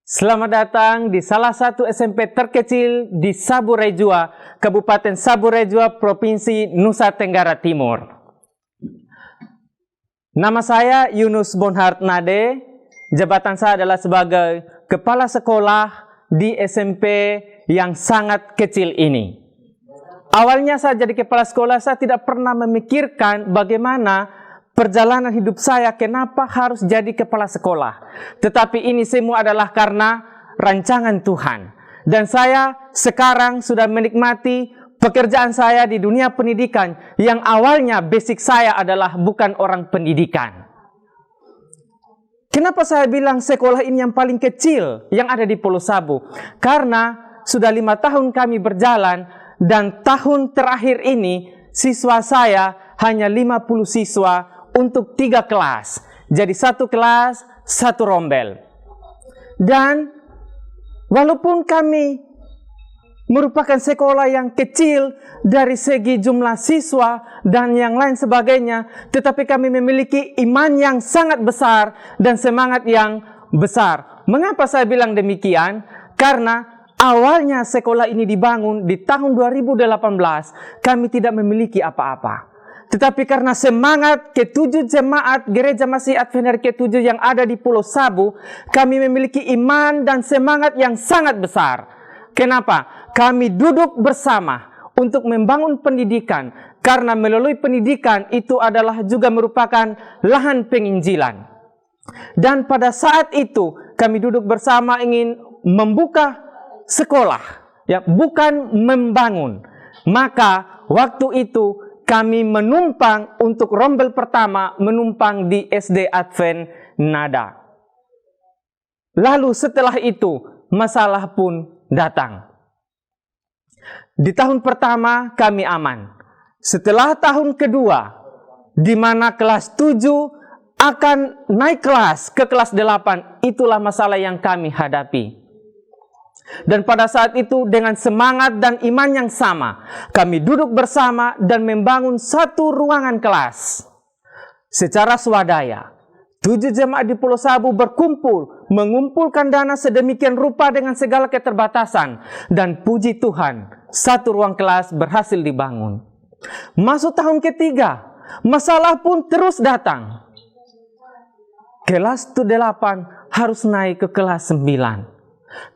Selamat datang di salah satu SMP terkecil di Saburejua, Kabupaten Saburejua, Provinsi Nusa Tenggara Timur. Nama saya Yunus Bonhart Nade, jabatan saya adalah sebagai Kepala Sekolah di SMP yang sangat kecil ini. Awalnya saya jadi Kepala Sekolah, saya tidak pernah memikirkan bagaimana perjalanan hidup saya, kenapa harus jadi kepala sekolah. Tetapi ini semua adalah karena rancangan Tuhan. Dan saya sekarang sudah menikmati pekerjaan saya di dunia pendidikan, yang awalnya basic saya adalah bukan orang pendidikan. Kenapa saya bilang sekolah ini yang paling kecil yang ada di Pulau Sabu? Karena sudah 5 tahun kami berjalan, dan tahun terakhir ini siswa saya hanya 50 siswa untuk 3 kelas. Jadi 1 kelas, 1 rombel. Dan walaupun kami merupakan sekolah yang kecil dari segi jumlah siswa dan yang lain sebagainya, tetapi kami memiliki iman yang sangat besar dan semangat yang besar. Mengapa saya bilang demikian? Karena awalnya sekolah ini dibangun di tahun 2018, kami tidak memiliki apa-apa. Tetapi karena semangat ke-7 jemaat Gereja Masih Advent ke-7 yang ada di Pulau Sabu, kami memiliki iman dan semangat yang sangat besar. Kenapa? Kami duduk bersama untuk membangun pendidikan, karena melalui pendidikan itu adalah juga merupakan lahan penginjilan. Dan pada saat itu kami duduk bersama ingin membuka sekolah, ya, bukan membangun. Maka waktu itu kami menumpang untuk rombel pertama, menumpang di SD Advent Nada. Lalu setelah itu, masalah pun datang. Di tahun pertama kami aman. Setelah tahun kedua, di mana kelas 7 akan naik kelas ke kelas 8, itulah masalah yang kami hadapi. Dan pada saat itu dengan semangat dan iman yang sama, kami duduk bersama dan membangun 1 ruangan kelas. Secara swadaya, 7 jemaat di Pulau Sabu berkumpul, mengumpulkan dana sedemikian rupa dengan segala keterbatasan. Dan puji Tuhan, 1 ruang kelas berhasil dibangun. Masuk tahun ketiga, masalah pun terus datang. Kelas 8 harus naik ke kelas 9.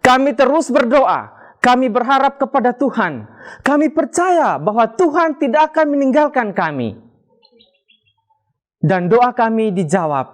Kami terus berdoa, kami berharap kepada Tuhan. Kami percaya bahwa Tuhan tidak akan meninggalkan kami. Dan doa kami dijawab.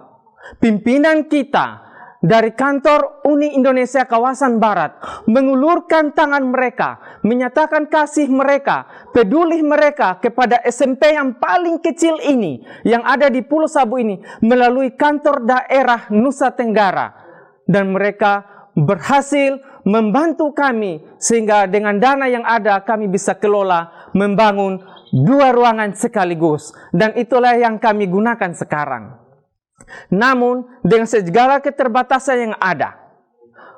Pimpinan kita dari kantor Uni Indonesia Kawasan Barat mengulurkan tangan mereka, menyatakan kasih mereka, peduli mereka kepada SMP yang paling kecil ini, yang ada di Pulau Sabu ini, melalui kantor daerah Nusa Tenggara. Dan mereka berhasil membantu kami sehingga dengan dana yang ada kami bisa kelola membangun 2 ruangan sekaligus, dan itulah yang kami gunakan sekarang. Namun dengan segala keterbatasan yang ada,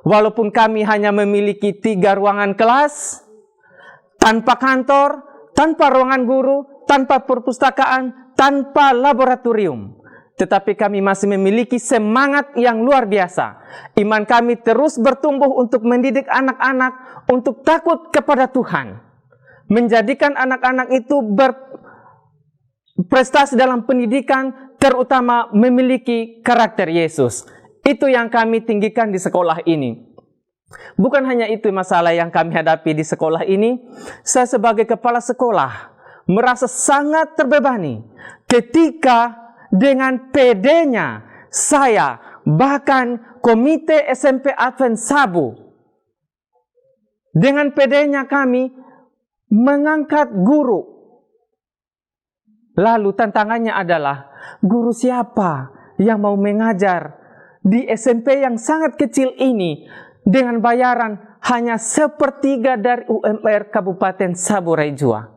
walaupun kami hanya memiliki 3 ruangan kelas, tanpa kantor, tanpa ruangan guru, tanpa perpustakaan, tanpa laboratorium, tetapi kami masih memiliki semangat yang luar biasa. Iman kami terus bertumbuh untuk mendidik anak-anak untuk takut kepada Tuhan. Menjadikan anak-anak itu berprestasi dalam pendidikan, terutama memiliki karakter Yesus. Itu yang kami tinggikan di sekolah ini. Bukan hanya itu masalah yang kami hadapi di sekolah ini. Saya sebagai kepala sekolah merasa sangat terbebani ketika dengan PD-nya saya, bahkan komite SMP Advent Sabu, dengan PD-nya kami mengangkat guru. Lalu tantangannya adalah, guru siapa yang mau mengajar di SMP yang sangat kecil ini dengan bayaran hanya 1/3 dari UMR Kabupaten Saburejua.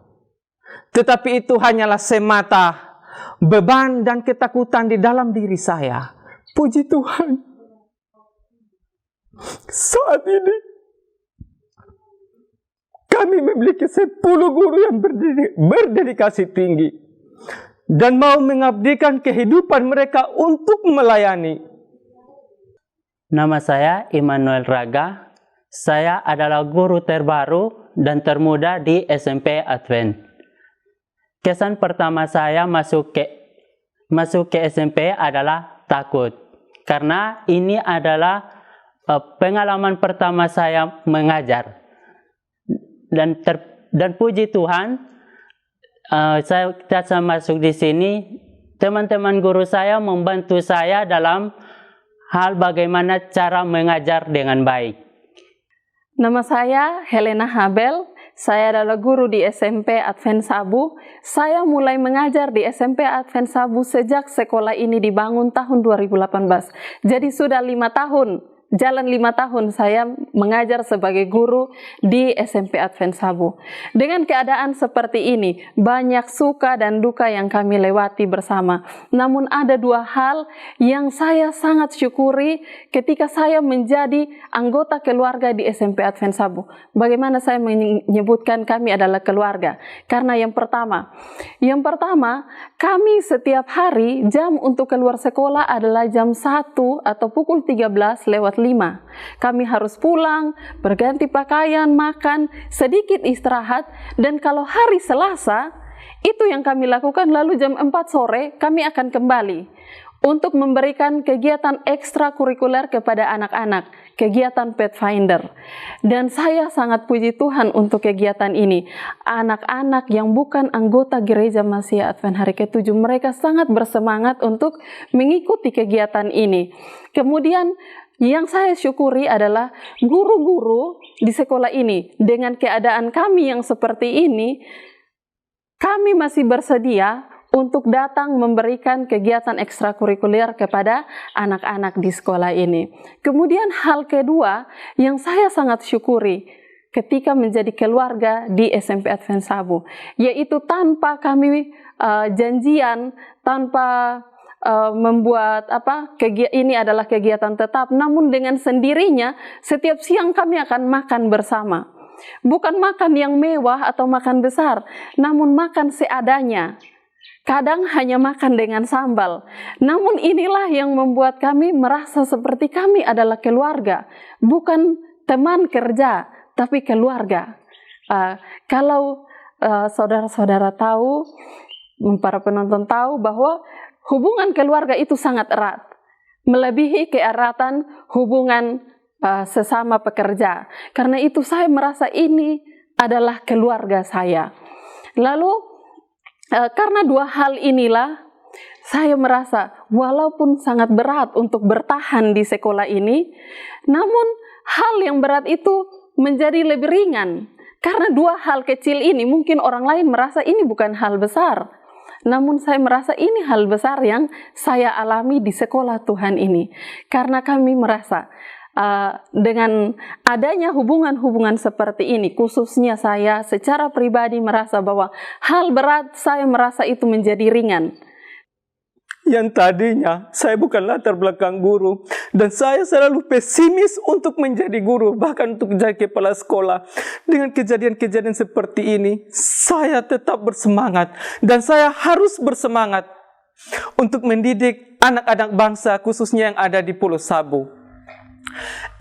Tetapi itu hanyalah semata beban dan ketakutan di dalam diri saya. Puji Tuhan, saat ini kami memiliki 10 guru yang berdedikasi tinggi dan mau mengabdikan kehidupan mereka untuk melayani. Nama saya Immanuel Raga. Saya adalah guru terbaru dan termuda di SMP Advent. Kesan pertama saya masuk ke SMP adalah takut. Karena ini adalah pengalaman pertama saya mengajar. Dan puji Tuhan, saya masuk di sini, teman-teman guru saya membantu saya dalam hal bagaimana cara mengajar dengan baik. Nama saya Helena Habel. Saya adalah guru di SMP Advent Sabu. Saya mulai mengajar di SMP Advent Sabu sejak sekolah ini dibangun tahun 2018. Jadi sudah 5 tahun. Jalan 5 tahun saya mengajar sebagai guru di SMP Advent Sabu. Dengan keadaan seperti ini, banyak suka dan duka yang kami lewati bersama. Namun ada 2 hal yang saya sangat syukuri ketika saya menjadi anggota keluarga di SMP Advent Sabu. Bagaimana saya menyebutkan kami adalah keluarga? Karena yang pertama, kami setiap hari jam untuk keluar sekolah adalah jam 1 atau pukul 13:05. Kami harus pulang, berganti pakaian, makan, sedikit istirahat, dan kalau hari Selasa, itu yang kami lakukan, lalu jam 4 sore kami akan kembali untuk memberikan kegiatan ekstrakurikuler kepada anak-anak, kegiatan Pathfinder. Dan saya sangat puji Tuhan untuk kegiatan ini. Anak-anak yang bukan anggota Gereja Mahasiswa Advent Hari ke-7, mereka sangat bersemangat untuk mengikuti kegiatan ini. Kemudian yang saya syukuri adalah guru-guru di sekolah ini. Dengan keadaan kami yang seperti ini, kami masih bersedia untuk datang memberikan kegiatan ekstrakurikuler kepada anak-anak di sekolah ini. Kemudian hal kedua yang saya sangat syukuri ketika menjadi keluarga di SMP Advent Sabu, yaitu tanpa kami janjian, tanpa membuat ini adalah kegiatan tetap, namun dengan sendirinya setiap siang kami akan makan bersama. Bukan makan yang mewah atau makan besar, namun makan seadanya. Kadang hanya makan dengan sambal. Namun inilah yang membuat kami merasa seperti kami adalah keluarga, bukan teman kerja, tapi keluarga. Kalau saudara-saudara tahu, para penonton tahu bahwa hubungan keluarga itu sangat erat, melebihi keeratan hubungan sesama pekerja. Karena itu saya merasa ini adalah keluarga saya. Lalu karena 2 hal inilah, saya merasa walaupun sangat berat untuk bertahan di sekolah ini, namun hal yang berat itu menjadi lebih ringan. Karena 2 hal kecil ini mungkin orang lain merasa ini bukan hal besar. Namun saya merasa ini hal besar yang saya alami di sekolah Tuhan ini. Karena kami merasa dengan adanya hubungan-hubungan seperti ini, khususnya saya secara pribadi merasa bahwa hal berat saya merasa itu menjadi ringan. Yang tadinya saya bukan latar belakang guru, dan saya selalu pesimis untuk menjadi guru, bahkan untuk jadi kepala sekolah. Dengan kejadian-kejadian seperti ini, saya tetap bersemangat, dan saya harus bersemangat untuk mendidik anak-anak bangsa, khususnya yang ada di Pulau Sabu.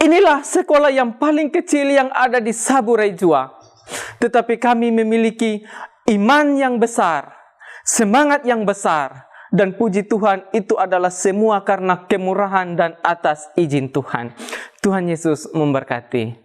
Inilah sekolah yang paling kecil yang ada di Sabu Rejua, tetapi kami memiliki iman yang besar, semangat yang besar, dan puji Tuhan itu adalah semua karena kemurahan dan atas izin Tuhan. Tuhan Yesus memberkati.